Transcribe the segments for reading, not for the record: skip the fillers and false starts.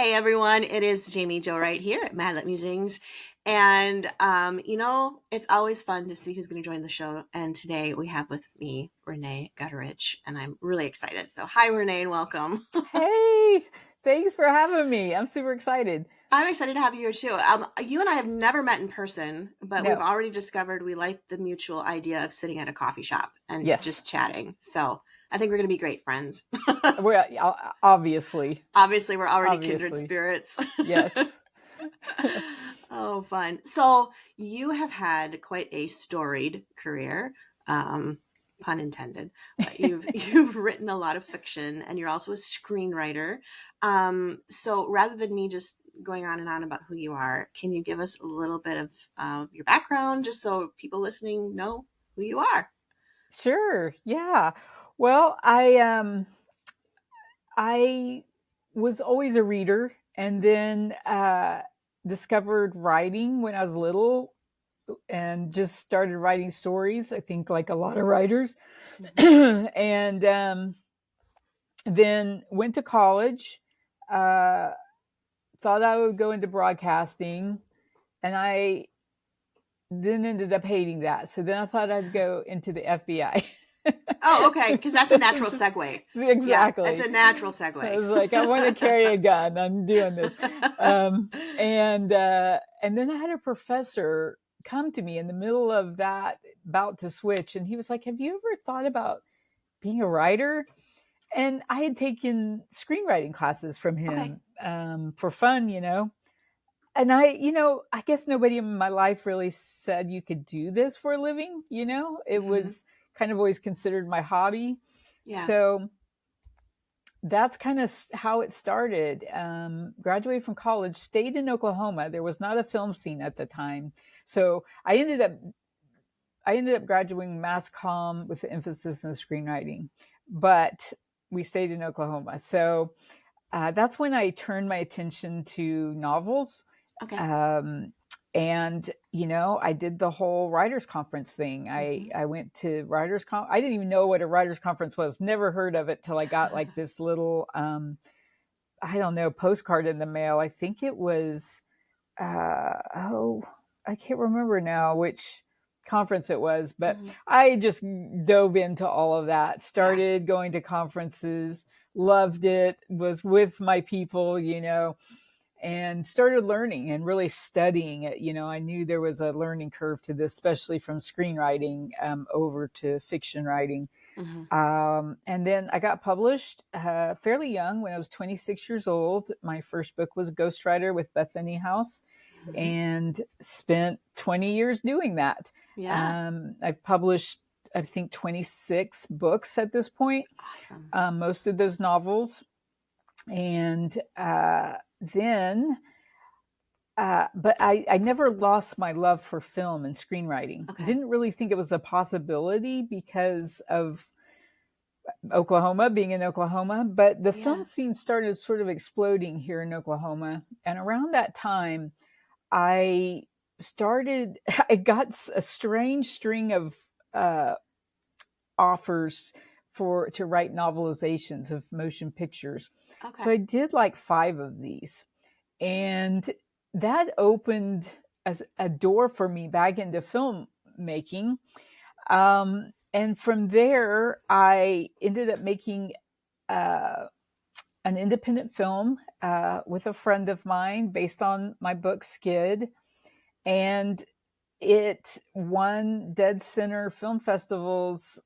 Hey everyone, it is Jaime Jo Wright here at Mad Lit Musings. And it's always fun to see who's going to join the show. And today we have with me Rene Gutteridge, and I'm really excited. So, hi Renee, and welcome. Hey, thanks for having me. I'm super excited. I'm excited to have you here too. You and I have never met in person, but we've No, already discovered we like the mutual idea of sitting at a coffee shop and yes, just chatting. So, I think we're going to be great friends. we're obviously, Obviously, we're already kindred obviously, spirits. yes. Oh, fun. So you have had quite a storied career, pun intended. You've written a lot of fiction, and you're also a screenwriter. So rather than me just going on and on about who you are, can you give us a little bit of your background, just so people listening know who you are? Sure, yeah. Well, I was always a reader, and then discovered writing when I was little, and just started writing stories. I think like a lot of writers, Mhm. and then went to college. Uh, Thought I would go into broadcasting, and I then ended up hating that. So then I thought I'd go into the FBI. Oh, okay, because that's a natural segue. Yeah, that's Exactly. a natural I segue. was like, I want to carry a gun. I'm doing this. And then I had a professor come to me in the middle of that, about to switch, and he was like, "Have you ever thought about being a writer?" And I had taken screenwriting classes from Okay. him for fun, and I guess nobody in my life really said you could do this for a living. It Hmm. was kind of always considered my hobby. Yeah. So that's kind of how it started. Graduated from college, stayed in Oklahoma. There was not a film scene at the time. So I ended up graduating mass comm with an emphasis in screenwriting, but we stayed in Oklahoma. So that's when I turned my attention to novels. Okay. Um, and I did the whole writers conference thing. I Hmm. I went to I didn't even know what a writers conference was. Never heard of it till I got like this little I don't know, postcard in the mail. I think it was oh, I can't remember now which conference it was, but Hmm. I just dove into all of that. Yeah. Started going to conferences, loved it, was with my people, and started learning and really studying it. I knew there was a learning curve to this, especially from screenwriting over to fiction writing. Hmm. And then I got published fairly young when I was 26 years old. My first book was Ghostwriter with Bethany House, Hmm. and spent 20 years doing that. Yeah. I've published, I think, 26 books at this point, Awesome. most of those novels. And then but I never lost my love for film and screenwriting. Okay. Didn't really think it was a possibility because of Oklahoma, being in Oklahoma. But the film Yeah. scene started sort of exploding here in Oklahoma. And around that time, I I got a strange string of uh, offers to write novelizations of motion pictures. So Okay. I did like 5 of these. And that opened as a door for me back into filmmaking. And from there, I ended up making uh, an independent film with a friend of mine based on my book Skid, and it won Dead Center Film Festival's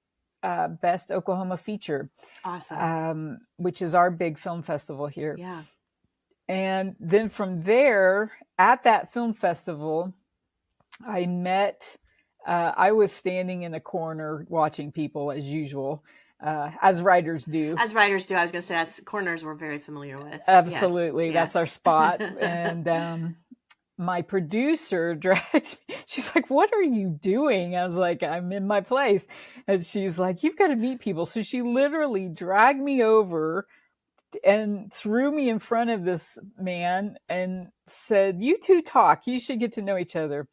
Best Oklahoma Feature, Awesome. which is our big film festival here. Yeah. And then from there, at that film festival, I met. I was standing in a corner watching people as usual, as writers do. As writers do, I was going to say that's corners we're very familiar with. Yes. Absolutely, that's Yes. our spot. And my producer dragged me. She's like, "What are you doing?" I was like, "I'm in my place." And she's like, "You've got to meet people." So she literally dragged me over and threw me in front of this man and said, "You two talk. You should get to know each other."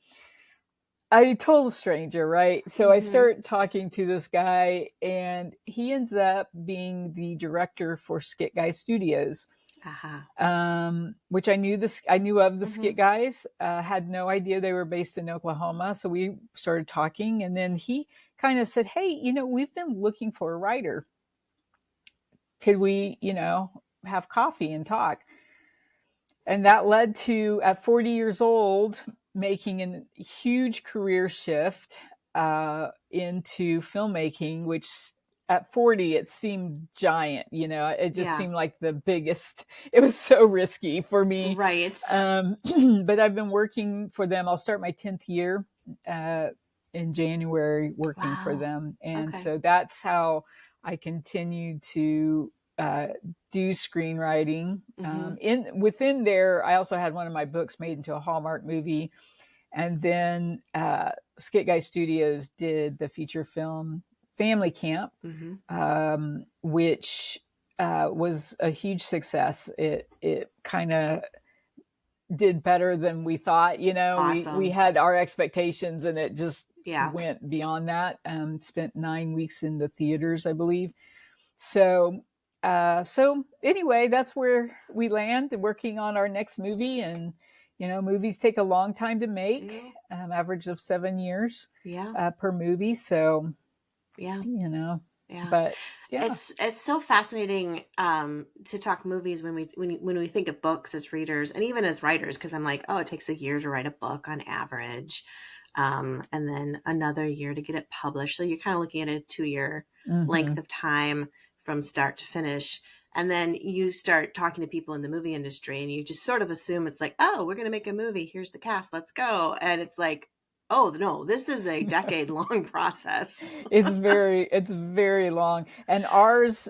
I told a stranger, right? So I Hmm. start talking to this guy, and he ends up being the director for Skit Guys Studios. which I knew of the Mm-hmm. Skit Guys, had no idea they were based in Oklahoma. So we started talking, and then he kind of said, "Hey, we've been looking for a writer. Could we, have coffee and talk?" And that led to, at 40 years old, making a huge career shift into filmmaking, which at 40 it seemed giant. It just Yeah. seemed like the biggest. It was so risky for me. Right. But I've been working for them. I'll start my 10th year in January working for Wow. them, and Okay. so that's how I continue to uh, do screenwriting. Mm-hmm. Within there, I also had one of my books made into a Hallmark movie, and then Skit Guy Studios did the feature film Family Camp, Mm-hmm. which was a huge success. It kind of did better than we thought. We Awesome. had our expectations, and it just Yeah. went beyond that. Spent 9 weeks in the theaters, I believe. So anyway, that's where we land, working on our next movie. And movies take a long time to make, Do. average of 7 years Yeah. per movie. So Yeah. Yeah. but yeah. It's so fascinating to talk movies when we think of books as readers and even as writers, because I'm like, oh, it takes a year to write a book on average, and then another year to get it published. So you're kind of looking at a 2 year Mm-hmm. length of time from start to finish. And then you start talking to people in the movie industry, and you just sort of assume it's like, oh, we're going to make a movie. Here's the cast. Let's go. And it's like, oh no, this is a decade long process. It's very long, and ours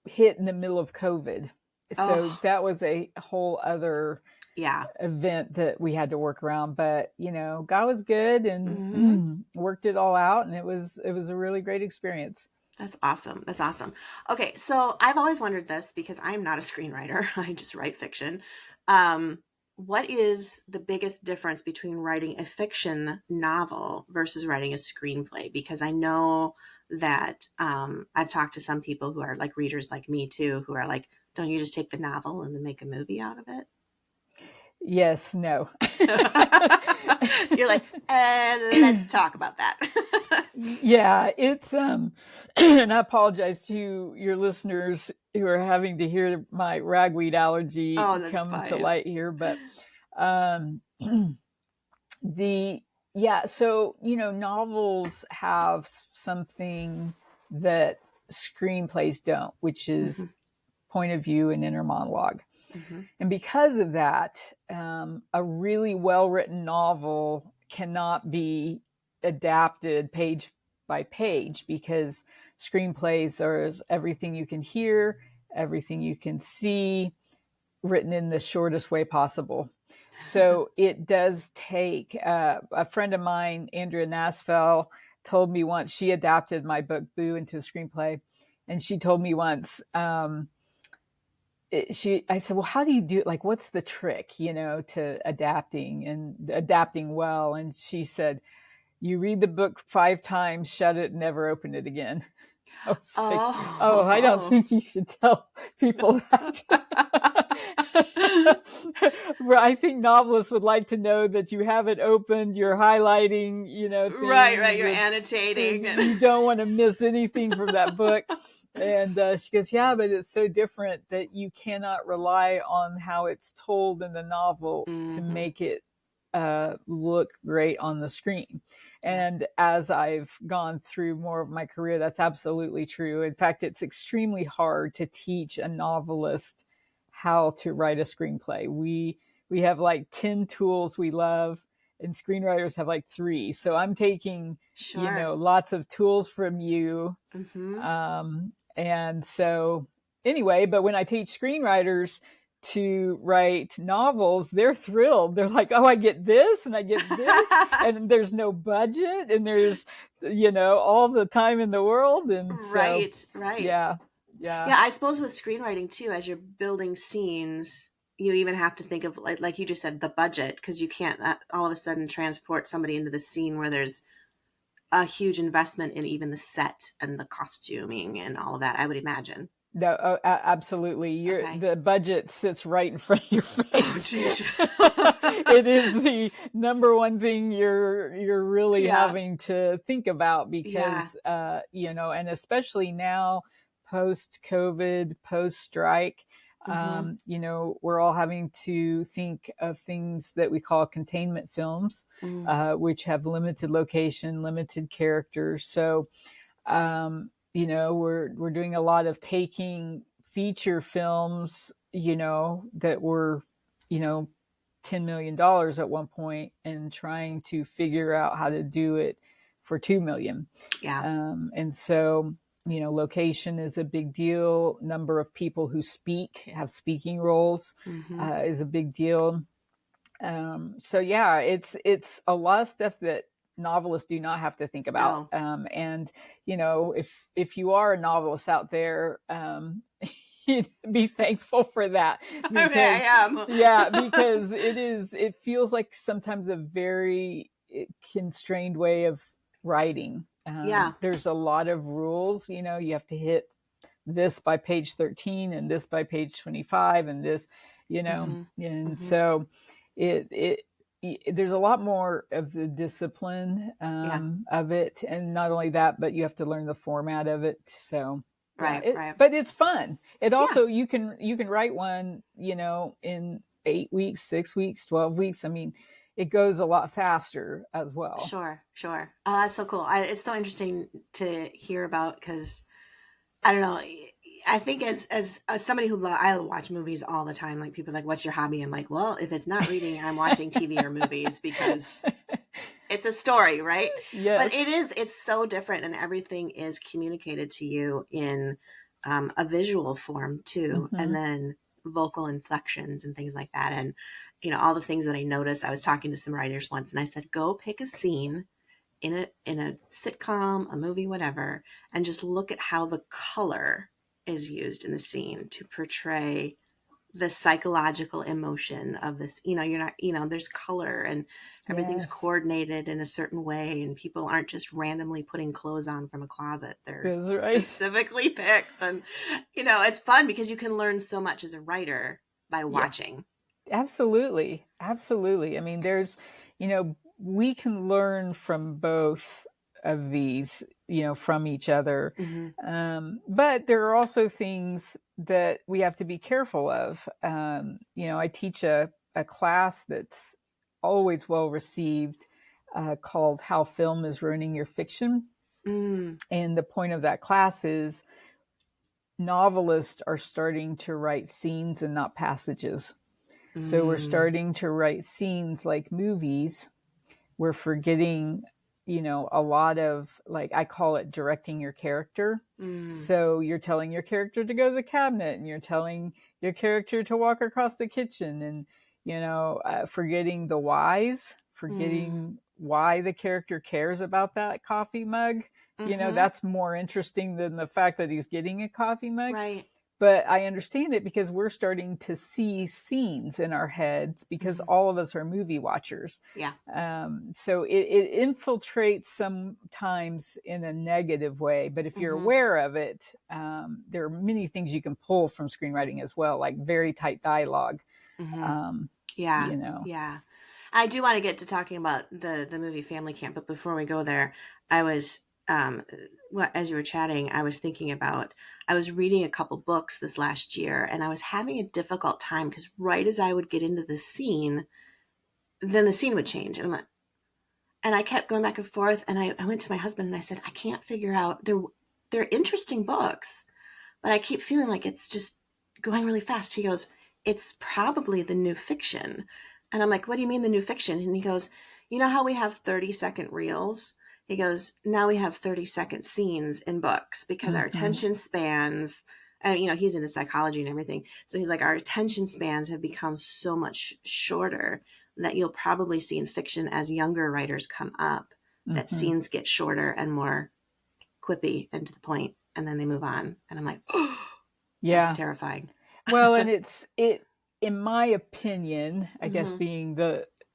hit in the middle of COVID. So Oh, that was a whole other yeah. event that we had to work around. But God was good Hmm. and worked it all out, and it was a really great experience. That's awesome. That's awesome. Okay, so I've always wondered this because I'm not a screenwriter. I just write fiction. What is the biggest difference between writing a fiction novel versus writing a screenplay? Because I know that I've talked to some people who are like readers like me too, who are like, don't you just take the novel and then make a movie out of it? Yes, no. You're like, let's talk about that. Yeah, it's and I apologize to your listeners who are having to hear my ragweed allergy Oh, that's come to fine. light here, but um the yeah, so novels have something that screenplays don't, which is Hmm. point of view and inner monologue. Hmm. And because of that, a really well written novel cannot be adapted page by page, because screenplays are everything you can hear, everything you can see, written in the shortest way possible. So it does take a friend of mine, Andrea Nasfell, told me once, she adapted my book Boo into a screenplay. And she told me once, I said, well, how do you do it? Like, what's the trick, to adapting and adapting well? And she said, you read the book 5 times, shut it, and never open it again. I was like, oh, I don't Oh. think you should tell people that. I think novelists would like to know that you have it opened, you're highlighting, Right, right. things, You're and annotating. you don't want to miss anything from that book. And she goes, yeah, but it's so different that you cannot rely on how it's told in the novel to Hmm. make it look great on the screen. Yeah. And as I've gone through more of my career, that's absolutely true. In fact, it's extremely hard to teach a novelist how to write a screenplay. We have like 10 tools we love, and screenwriters have like 3. So I'm taking, Sure. lots of tools from you. Hmm. And so anyway, but when I teach screenwriters to write novels, they're thrilled. They're like, oh, I get this and I get this, and there's no budget, and there's, all the time in the world. And so, Right, right. yeah, yeah. Yeah, I suppose with screenwriting too, as you're building scenes, you even have to think of like you just said, the budget, because you can't all of a sudden transport somebody into the scene where there's a huge investment in even the set and the costuming and all of that, I would imagine. No, absolutely. Okay. The budget sits right in front of your Oh, face. geez. It is the number one thing you're really Yeah. having to think about Yeah. because and especially now, post COVID, post strike, Mm-hmm. we're all having to think of things that we call containment films, Mm. which have limited location, limited characters. So we're doing a lot of taking feature films, that were, $10 million at one point and trying to figure out how to do it for 2 million. Yeah. And so, location is a big deal. Number of people who have speaking roles Mm-hmm. is a big deal. So yeah, it's a lot of stuff that novelists do not have to think about. No. And if you are a novelist out there, you'd be thankful for that Okay, I because am. it feels like sometimes a very constrained way of writing. Yeah. There's a lot of rules. You have to hit this by page 13 and this by page 25 and this, Mm-hmm. and Mm-hmm. so it there's a lot more of the discipline Yeah. of it, and not only that, but you have to learn the format of it. So yeah, Right. Right. but it's fun. It Yeah. also, you can write one, in 8 weeks, 6 weeks, 12 weeks. I mean, it goes a lot faster as well. Sure. Sure. Oh, that's so cool. It's so interesting to hear about because I don't know. I think as somebody who I watch movies all the time, like people are like, "What's your hobby?" I'm like, "Well, if it's not reading, I'm watching TV or movies because it's a story, right?" But Yes. it's so different, and everything is communicated to you in a visual form too, and Hmm. then vocal inflections and things like that, and all the things that I noticed. I was talking to some writers once, and I said, "Go pick a scene." In a sitcom, a movie, whatever, and just look at how the color is used in the scene to portray the psychological emotion of this. You're not, there's color and everything's Yes. coordinated in a certain way, and people aren't just randomly putting clothes on from a closet. They're That's right. specifically picked, and it's fun because you can learn so much as a writer by Yeah. watching. Absolutely. Absolutely. I mean, we can learn from both of these, from each other. Mm-hmm. But there are also things that we have to be careful of. I teach a class that's always well received, called How Film is Ruining Your Fiction. Mm. And the point of that class is novelists are starting to write scenes and not passages. So we're Mm. starting to write scenes like movies. We're forgetting, a lot of, like, I call it directing your character. Mm. So you're telling your character to go to the cabinet, and you're telling your character to walk across the kitchen, and, forgetting the whys, Mm. forgetting why the character cares about that coffee mug. Mm-hmm. That's more interesting than the fact that he's getting a coffee mug. Right. But I understand it because we're starting to see scenes in our heads because Mm-hmm. all of us are movie watchers. Yeah. So it infiltrates sometimes in a negative way. But if you're Mm-hmm. aware of it, there are many things you can pull from screenwriting as well, like very tight dialogue. Mm-hmm. Um, Yeah. you know, Yeah. I do want to get to talking about the movie Family Camp, but before we go there, I was as you were chatting, I was thinking about I was reading a couple books this last year, and I was having a difficult time because right as I would get into the scene, then the scene would change, and I kept going back and forth. And I went to my husband and I said, I can't figure out. They're interesting books, but I keep feeling like it's just going really fast. He goes, it's probably the new fiction. And I'm like, what do you mean the new fiction? And he goes, you know how we have 30-second reels? He goes, now we have 30-second scenes in books because our mm-hmm, attention spans, and he's into psychology and everything. So he's like, our attention spans have become so much shorter that you'll probably see in fiction as younger writers come up, that mm-hmm. scenes get shorter and more quippy and to the point, and then they move on. And I'm like, oh, that's Yeah. terrifying. Well, and in my opinion, I guess Mm-hmm. being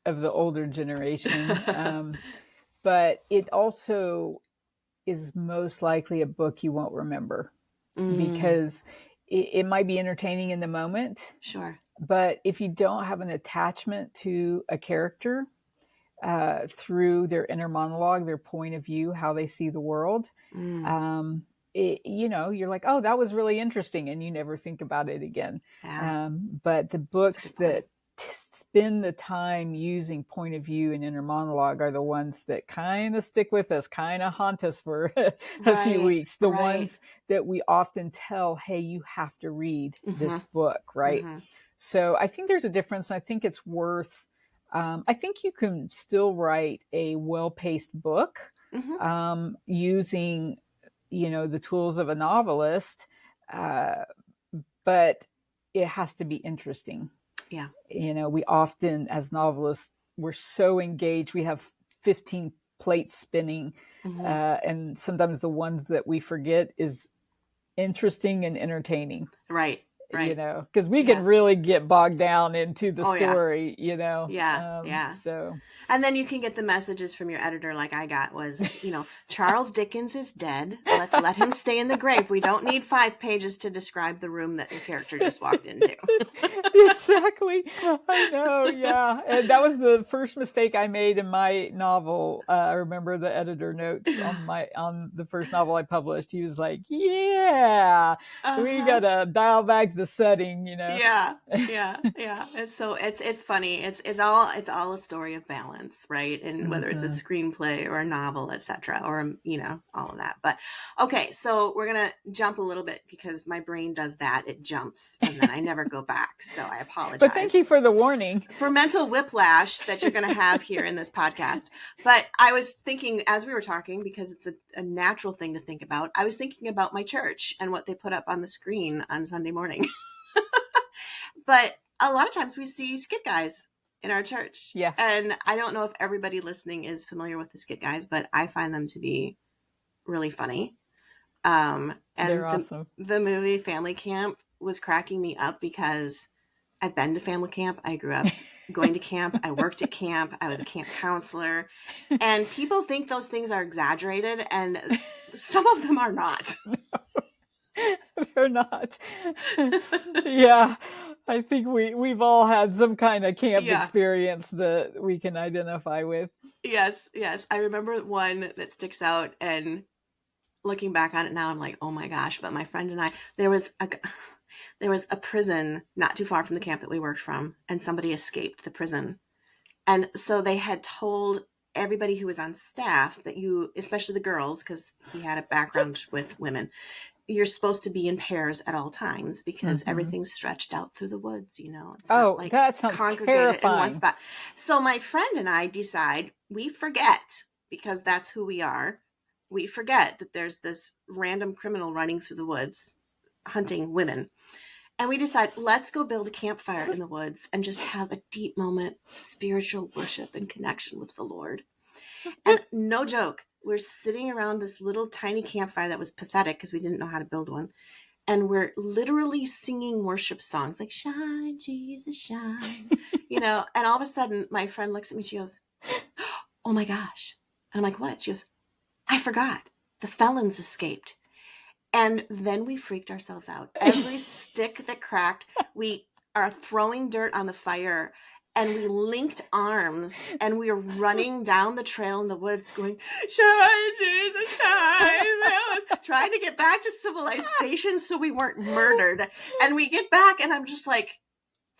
of the older generation, but it also is most likely a book you won't remember. Mm, because it might be entertaining in the moment, sure. but if you don't have an attachment to a character through their inner monologue, their point of view, how they see the world, Mm, um, you're like, oh, that was really interesting, and you never think about it again. yeah, But the that's a books good point. that spend the time using point of view and inner monologue are the ones that kind of stick with us, kind of haunt us for a few Right, weeks. The right. ones that we often tell, hey, you have to read this Mm-hmm, book, right? mm-hmm, So I think there's a difference. I think it's worth, I think you can still write a well paced book mm-hmm. using, the tools of a novelist, uh, but it has to be interesting. Yeah. We often, as novelists, we're so engaged. We have 15 plates spinning. Mm-hmm. And sometimes the ones that we forget is interesting and entertaining, Right, right. because we can Yeah. really get bogged down into the Oh, yeah. story, Yeah, yeah. so And then you can get the messages from your editor like I got was, Charles Dickens is dead. Let's let him stay in the grave. We don't need 5 pages to describe the room that the character just walked into. exactly. I know. Yeah. And that was the first mistake I made in my novel. I remember the editor notes on the first novel I published. He was like, yeah, we Uh-huh. got to dial back the setting. Yeah, yeah, yeah. It's funny. It's all a story of balance, right? And whether it's a Mm-hmm. screenplay or a novel, etc., or all of that. But okay, so we're gonna jump a little bit because my brain does that. It jumps and then I never go back. So I But thank apologize you for the warning. for mental whiplash that you're gonna have here in this podcast. But I was thinking as we were talking, because it's a natural thing to think about, I was thinking about my church and what they put up on the screen on Sunday morning. But a lot of times we see Skit Guys in our church. Yeah. And I don't know if everybody listening is familiar with the Skit Guys, but I find them to be really funny. They're And awesome. the movie Family Camp was cracking me up because I've been to family camp. I grew up going to camp. I worked at camp. I was a camp counselor. And people think those things are exaggerated, and some of them are not. They're not. Yeah. I think we've all had some kind of camp Yeah. experience that we can identify with. Yes, yes. I remember one that sticks out, and looking back on it now, I'm like, oh my gosh. But my friend and I, there was a prison not too far from the camp that we worked from, and somebody escaped the prison. And so they had told everybody who was on staff that especially the girls, because he had a background with women, you're supposed to be in pairs at all times because Mm-hmm. everything's stretched out through the woods. It's not Oh, like that sounds congregated in one terrifying. spot. So my friend and I decide we forget, because that's who we are. We forget that there's this random criminal running through the woods hunting women. And we decide, let's go build a campfire in the woods and just have a deep moment of spiritual worship and connection with the Lord. And no joke, we're sitting around this little tiny campfire that was pathetic because we didn't know how to build one. And we're literally singing worship songs like "Shine, Jesus, shine," And all of a sudden, my friend looks at me. She goes, "Oh my gosh!" And I'm like, "What?" She goes, "I forgot. The felons escaped." And then we freaked ourselves out. Every stick that cracked, we are throwing dirt on the fire, and we linked arms, and we were running down the trail in the woods going, "Shine, Jesus, shine," trying to get back to civilization so we weren't murdered. And we get back, and I'm just like,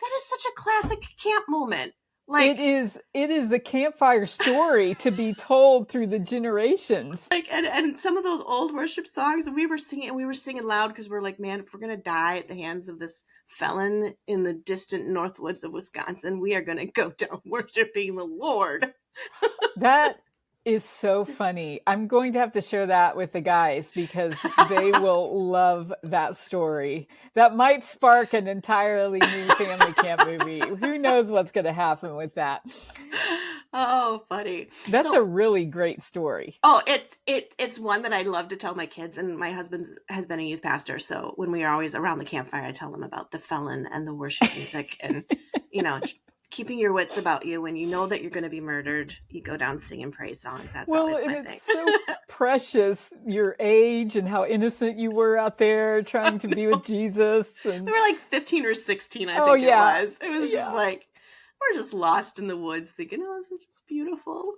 that is such a classic camp moment. It is the campfire story to be told through the generations. And some of those old worship songs, and we were singing loud because we're like, man, if we're gonna die at the hands of this felon in the distant north woods of Wisconsin, we are gonna go down worshiping the Lord. That is so funny. I'm going to have to share that with the guys because they will love that story. That might spark an entirely new family camp movie. Who knows what's going to happen with that? Oh, funny. That's a really great story. Oh, it's one that I love to tell my kids, and my husband has been a youth pastor, so when we are always around the campfire, I tell them about the felon and the worship music, and keeping your wits about you when you know that you're going to be murdered. You go down singing praise songs. That's always my thing. It's so precious your age and how innocent you were out there trying to be with Jesus. And We were like 15 or 16, I oh think yeah, it was. It was just yeah. like, we're just lost in the woods thinking, oh, this is just beautiful.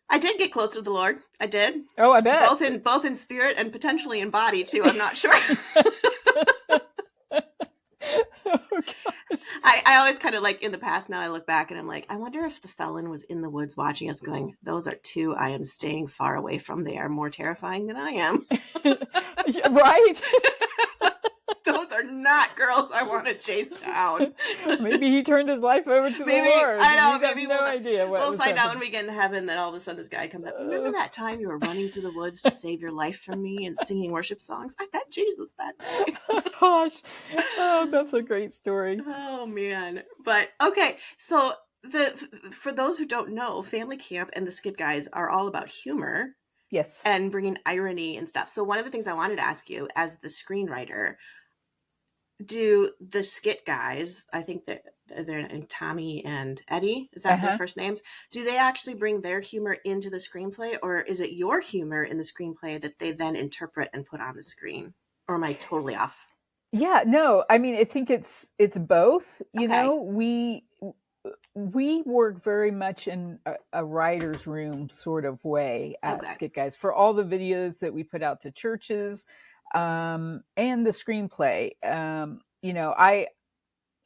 I did get close to the Lord. I did. Oh, I bet. Both in spirit and potentially in body too. I'm not sure. Oh gosh. I always kind of like in the past now I look back and I'm like, I wonder if the felon was in the woods watching us going, those are two I am staying far away from. They are more terrifying than I am. Yeah, right? Those are not girls I want to chase down. Maybe he turned his life over to the Lord. I know. We have no idea what we'll find happening. out when we get into heaven that all of a sudden this guy comes up. Remember that time you were running through the woods to save your life from me and singing worship songs? I met Jesus that day. Gosh, oh, that's a great story. Oh man! But okay, so for those who don't know, Family Camp and the Skit Guys are all about humor. Yes. And bringing irony and stuff. So one of the things I wanted to ask you, as the screenwriter, do the Skit Guys, I think they're Tommy and Eddie, is that their first names? Do they actually bring their humor into the screenplay, or is it your humor in the screenplay that they then interpret and put on the screen? Or am I totally off? Yeah, no, I mean, I think it's both. You Okay. know, we work very much in a writer's room sort of way at Skit Guys for all the videos that we put out to churches, and the screenplay. You know, I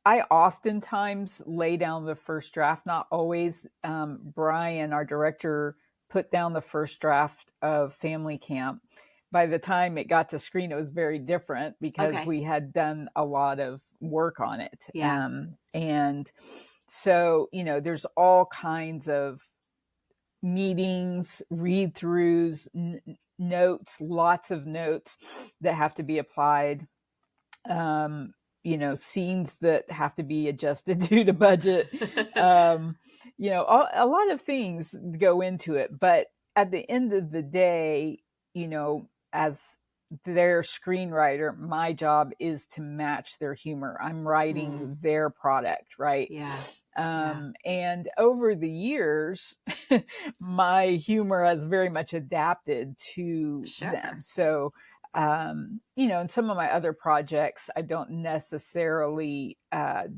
oftentimes lay down the first draft, not always. Brian, our director, put down the first draft of Family Camp. By the time it got to screen, it was very different because we had done a lot of work on it. Yeah. And so, you know, there's all kinds of meetings, read-throughs, notes, lots of notes that have to be applied. You know, scenes that have to be adjusted due to budget. You know, a lot of things go into it. But at the end of the day, you know, as their screenwriter, my job is to match their humor. I'm writing their product, right? Yeah. And over the years, my humor has very much adapted to them. So, you know, in some of my other projects, I don't necessarily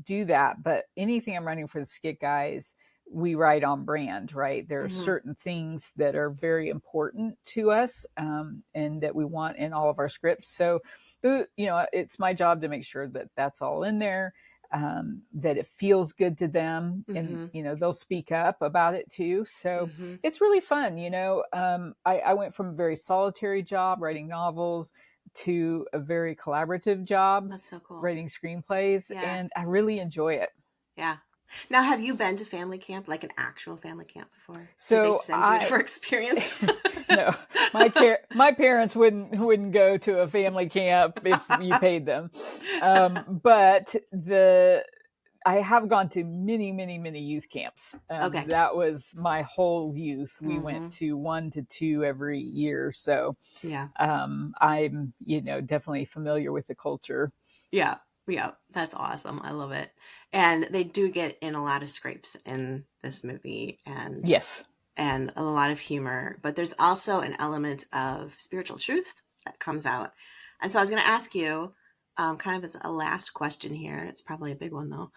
do that, but anything I'm writing for the Skit Guys, we write on brand, right? There are certain things that are very important to us, and that we want in all of our scripts. So, you know, it's my job to make sure that that's all in there, that it feels good to them, and, you know, they'll speak up about it too. So it's really fun. You know, I went from a very solitary job writing novels to a very collaborative job. That's so cool. Writing screenplays, and I really enjoy it. Yeah. Now, have you been to family camp, like an actual family camp before? So did they send you for experience? No, my parents wouldn't go to a family camp if you paid them. But I have gone to many youth camps. That was my whole youth. We went to 1 to 2 every year. So yeah, I'm, you know, definitely familiar with the culture. Yeah. Yeah, that's awesome. I love it. And they do get in a lot of scrapes in this movie, and yes, and a lot of humor, but there's also an element of spiritual truth that comes out. And so I was going to ask you, kind of as a last question here, it's probably a big one though.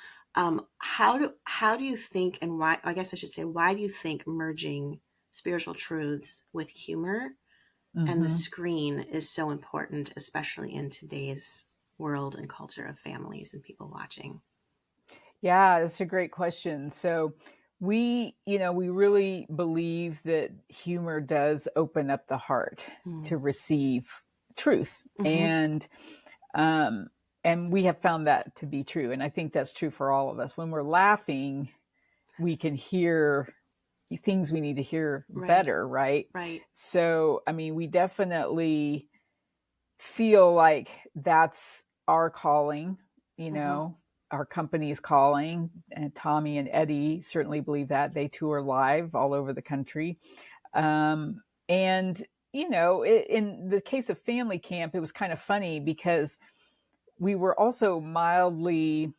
How do you think, and why, I guess I should say, why do you think merging spiritual truths with humor and the screen is so important, especially in today's world and culture of families and people watching? Yeah, that's a great question. So we really believe that humor does open up the heart to receive truth. And we have found that to be true. And I think that's true for all of us. When we're laughing, we can hear things we need to hear better, right? Right. So, I mean, we definitely feel like that's our calling, you know, our company's calling. And Tommy and Eddie certainly believe that. They tour live all over the country. And, you know, in the case of Family Camp, it was kind of funny because we were also mildly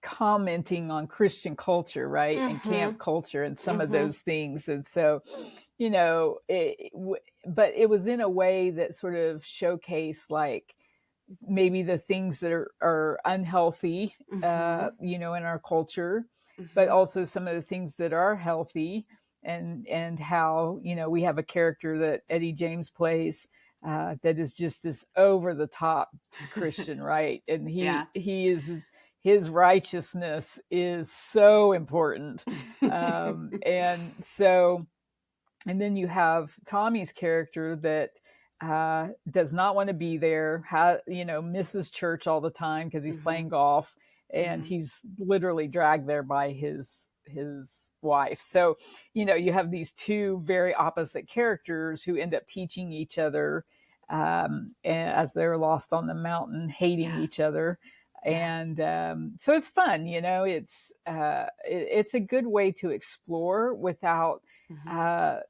commenting on Christian culture, right? And Mm-hmm. camp culture and some of Mm-hmm. those things. And so, but it was in a way that sort of showcased like maybe the things that are unhealthy, Mm-hmm. in our culture, but Mm-hmm. also some of the things that are healthy, and how, we have a character that Eddie James plays, that is just this over the top Christian, right? And Yeah. he is his righteousness is so important, and so, and then you have Tommy's character that does not want to be there, misses church all the time because he's Mm-hmm. playing golf, and Mm-hmm. he's literally dragged there by his wife. So, you have these two very opposite characters who end up teaching each other, as they're lost on the mountain, hating Yeah. each other. Yeah. And so it's fun, it's a good way to explore without Mm-hmm. uh,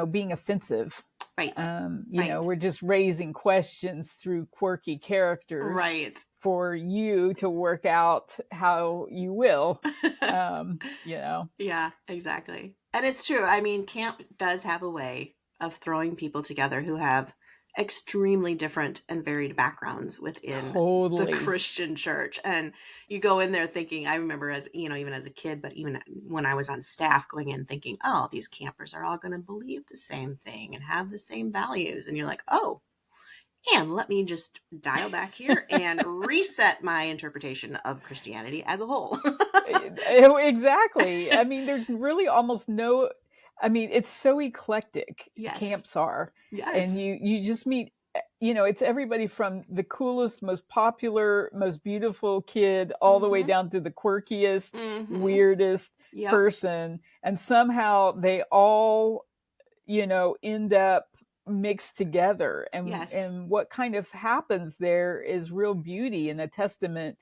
being offensive. Right. Right. We're just raising questions through quirky characters Right. for you to work out how you will. You know. Yeah, exactly. And it's true. I mean, camp does have a way of throwing people together who have extremely different and varied backgrounds within the Totally. Christian church. And you go in there thinking, I remember as, even as a kid, but even when I was on staff going in thinking, oh, these campers are all going to believe the same thing and have the same values. And you're like, oh, and let me just dial back here and reset my interpretation of Christianity as a whole. Exactly. I mean, there's really almost no. I mean, it's so eclectic. Yes. Camps are, and Yes. you just meet. It's everybody from the coolest, most popular, most beautiful kid, all the way Mm-hmm. down to the quirkiest, Mm-hmm. weirdest Yep. person, and somehow they all, end up mixed together. and Yes. and what kind of happens there is real beauty and a testament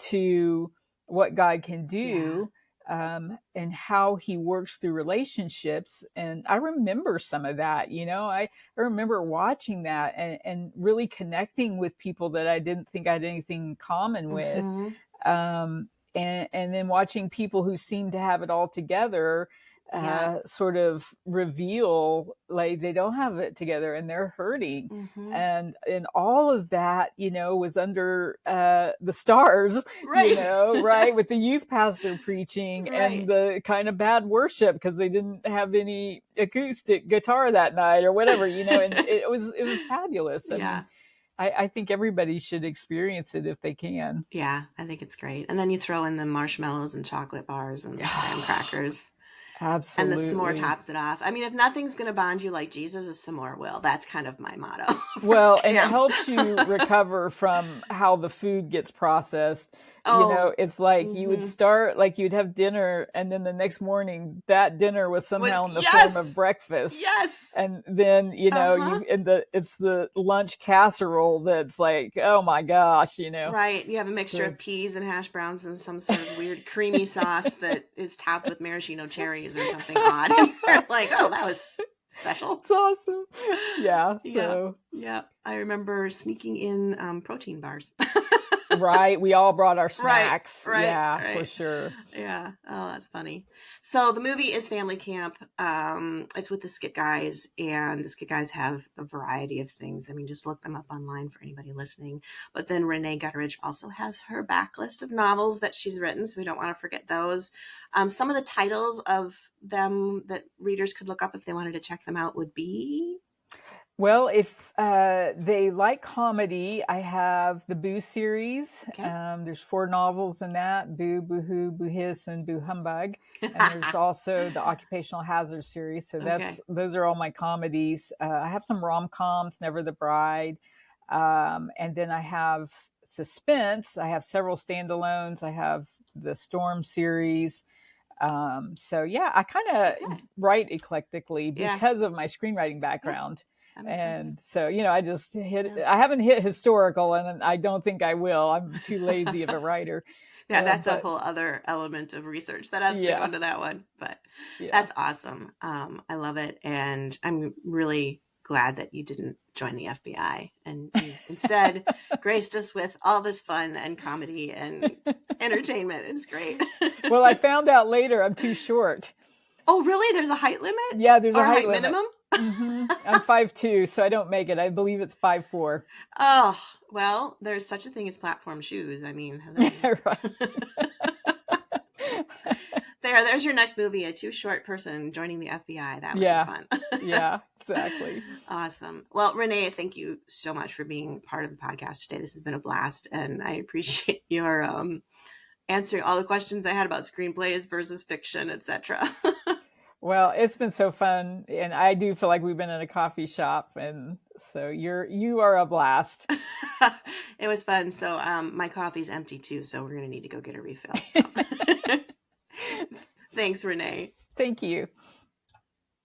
to what God can Yeah. do, and how he works through relationships. And I remember some of that. I remember watching that, and really connecting with people that I didn't think I had anything in common with, Mm-hmm. and then watching people who seem to have it all together, Yeah. sort of reveal like they don't have it together and they're hurting. Mm-hmm. And all of that, was under the stars, Right. right, with the youth pastor preaching and Right. the kind of bad worship because they didn't have any acoustic guitar that night or whatever, and it was fabulous. I Yeah. mean, I think everybody should experience it if they can. Yeah. I think it's great. And then you throw in the marshmallows and chocolate bars and graham crackers. And the s'more Absolutely. tops it off. I mean, if nothing's going to bond you like Jesus, a s'more will. That's kind of my motto for Well, and it camp. helps you recover from how the food gets processed. Oh, It's like you would mm-hmm. start, like you'd have dinner, and then the next morning, that dinner was somehow in the form of Yes. breakfast. Yes. And then, Uh-huh. it's the lunch casserole that's like, oh my gosh. Right. You have a mixture So, of peas and hash browns and some sort of weird creamy sauce that is topped with maraschino cherries or something odd. And you're like, oh, that was special. it's awesome. Yeah. Yeah. So, Yeah. I remember sneaking in protein bars. right. We all brought our Right. snacks. Right. Yeah, for Right. sure. Yeah. Oh, that's funny. So the movie is Family Camp. It's with the Skit Guys, and the Skit Guys have a variety of things. I mean, just look them up online for anybody listening. But then Rene Gutteridge also has her backlist of novels that she's written, so we don't want to forget those. Some of the titles of them that readers could look up if they wanted to check them out would be... Well, if they like comedy, I have the Boo series. Okay. There's 4 novels in that: Boo, Boo Hoo, Boo Hiss, and Boo Humbug. And there's also the Occupational Hazard series. So Okay. those are all my comedies. I have some rom-coms, Never the Bride. And then I have suspense. I have several standalones. I have the Storm series. So yeah, I kind of Okay. write eclectically Yeah. because of my screenwriting Yeah. background. That makes sense. And so, I just Yeah. I haven't hit historical, and I don't think I will. I'm too lazy of a writer. Yeah, that's a But whole other element of research that has to go yeah, into that one. But yeah. that's awesome. I love it. And I'm really glad that you didn't join the FBI and you instead graced us with all this fun and comedy and entertainment. It's great. Well, I found out later I'm too short. Oh, really? There's a height limit? Yeah, there's or a height limit. minimum? I'm 5'2", so I don't make it. I believe it's 5'4". Oh, well, there's such a thing as platform shoes. I mean, hello. There's your next movie, a too short person joining the FBI. That would be fun. Yeah, exactly. Awesome. Well, Renee, thank you so much for being part of the podcast today. This has been a blast, and I appreciate your answering all the questions I had about screenplays versus fiction, etc. Well, it's been so fun, and I do feel like we've been in a coffee shop, and so you are a blast. It was fun. So my coffee's empty too, so we're gonna need to go get a refill. So. Thanks, Renee. Thank you.